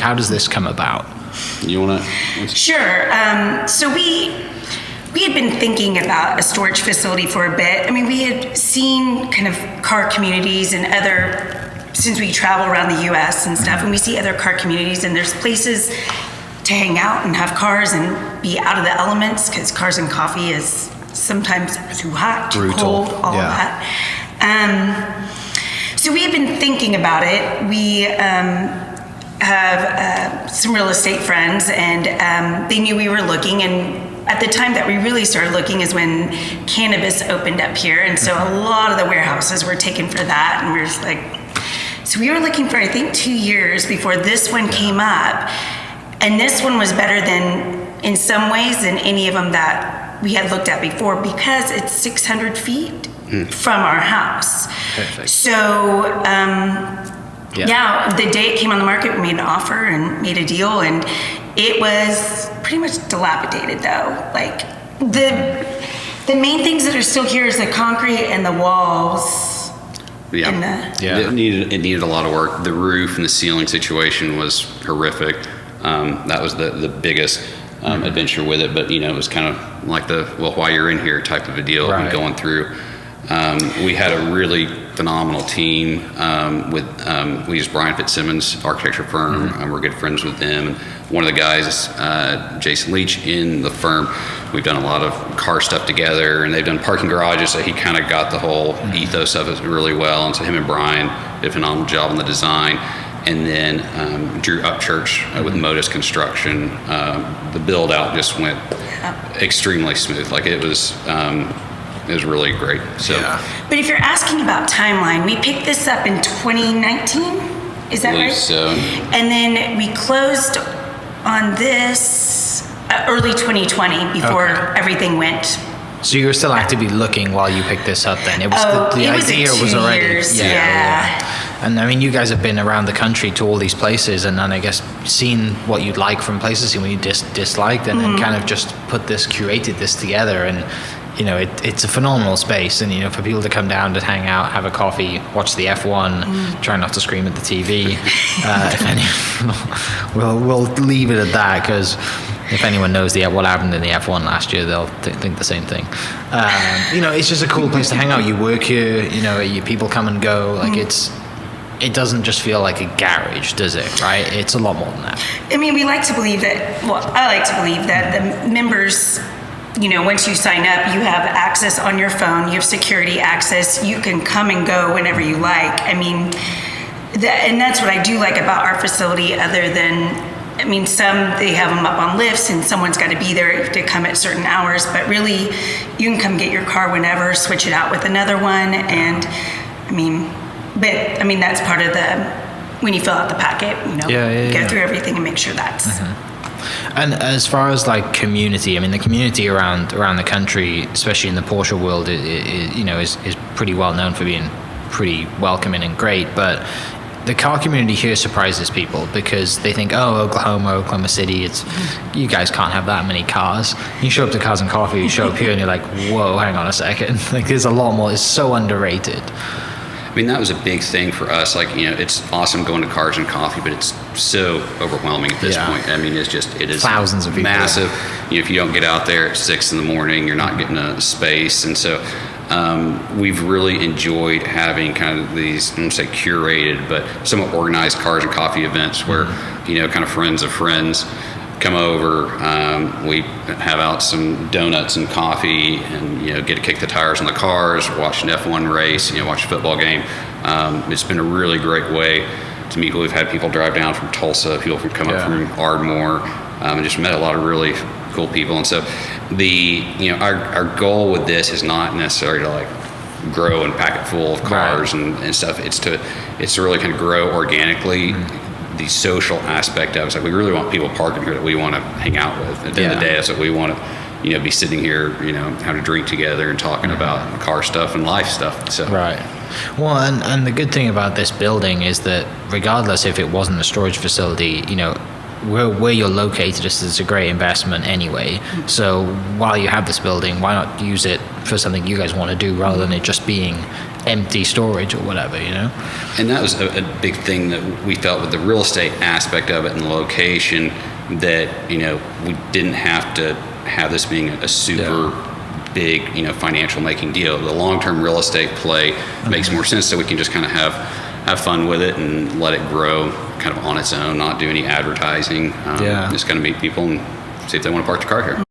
How does this come about? You want to? Sure. So we had been thinking about a storage facility for a bit. I mean, we had seen kind of car communities and since we travel around the U.S. and stuff, and we see other car communities, and there's places to hang out and have cars and be out of the elements, because cars and coffee is sometimes too hot, too cold, all of that. So we have been thinking about it. We have some real estate friends, and they knew we were looking, and at the time that we really started looking is when cannabis opened up here, and so a lot of the warehouses were taken for that, and we were just like, so we were looking for, I think, 2 years before this one came up, and this one was better than, in some ways, than any of them that we had looked at before, because it's 600 feet from our house. Perfect. So, the day it came on the market, we made an offer and made a deal, and it was pretty much dilapidated, though. Like, the main things that are still here is the concrete and the walls. It needed a lot of work. The roof and the ceiling situation was horrific. That was the biggest adventure with it, but it was kind of like why you're in here type of a deal. Right. Going through. We had a really phenomenal team we used Brian Fitzsimmons architecture firm. We're good friends with them. One of the guys, Jason Leach, in the firm, we've done a lot of car stuff together, and they've done parking garages, so he kind of got the whole ethos of it really well, and so him and Brian did a phenomenal job on the design. And then Drew Upchurch with Modus Construction, the build out just went extremely smooth. Like it was really great. So, But if you're asking about timeline, we picked this up in 2019. Is that right? So. And then we closed on this early 2020 before everything went. So you were still actively looking while you picked this up then? It was the idea was 2 already. years, And I mean, you guys have been around the country to all these places, and then I guess seen what you'd like from places, and what you disliked, and then kind of just curated this together. And it's a phenomenal space, and for people to come down to hang out, have a coffee, watch the F1, try not to scream at the TV. We'll leave it at that, because if anyone knows what happened in the F1 last year, they'll think the same thing. It's just a cool place to hang out. You work here, people come and go. Like it doesn't just feel like a garage, does it? Right? It's a lot more than that. I mean, we like to believe that. Well, I like to believe that the members, once you sign up, you have access on your phone. You have security access. You can come and go whenever you like. I mean, and that's what I do like about our facility. Other than, some they have them up on lifts, and someone's got to be there to come at certain hours. But really, you can come get your car whenever, switch it out with another one, and that's part of when you fill out the packet. Go through everything and make sure that's. And as far as like community, the community around the country, especially in the Porsche world, is pretty well known for being pretty welcoming and great. But the car community here surprises people, because they think, Oklahoma City, you guys can't have that many cars. You show up to Cars and Coffee, you show up here and you're like, whoa, hang on a second. Like there's a lot more. It's so underrated. That was a big thing for us. Like, it's awesome going to Cars and Coffee, but it's so overwhelming at this point. It is thousands of people. Massive. If you don't get out there at 6 a.m, you're not getting a space. And so we've really enjoyed having kind of these, I won't say curated, but somewhat organized Cars and Coffee events where, kind of friends of friends come over. We have out some donuts and coffee, and get to kick the tires on the cars, watch an F1 race, watch a football game. It's been a really great way to meet people. We've had people drive down from Tulsa, people come up from Ardmore, and just met a lot of really cool people. And so our goal with this is not necessarily to like grow and pack it full of cars and stuff. It's to really kind of grow organically. The social aspect of it. So we really want people parking here that we want to hang out with. At the end of the day, that's what we want to, be sitting here, having a drink together and talking about car stuff and life stuff. So. Right. Well, and the good thing about this building is that regardless if it wasn't a storage facility, where you're located, it's a great investment anyway. So while you have this building, why not use it for something you guys want to do rather than it just being empty storage or whatever, you know. And that was a big thing that we felt with the real estate aspect of it and the location, that, you know, we didn't have to have this being a super big, you know, financial making deal. The long-term real estate play makes more sense, so we can just kind of have fun with it and let it grow kind of on its own, not do any advertising. Just kind of meet people and see if they want to park their car here.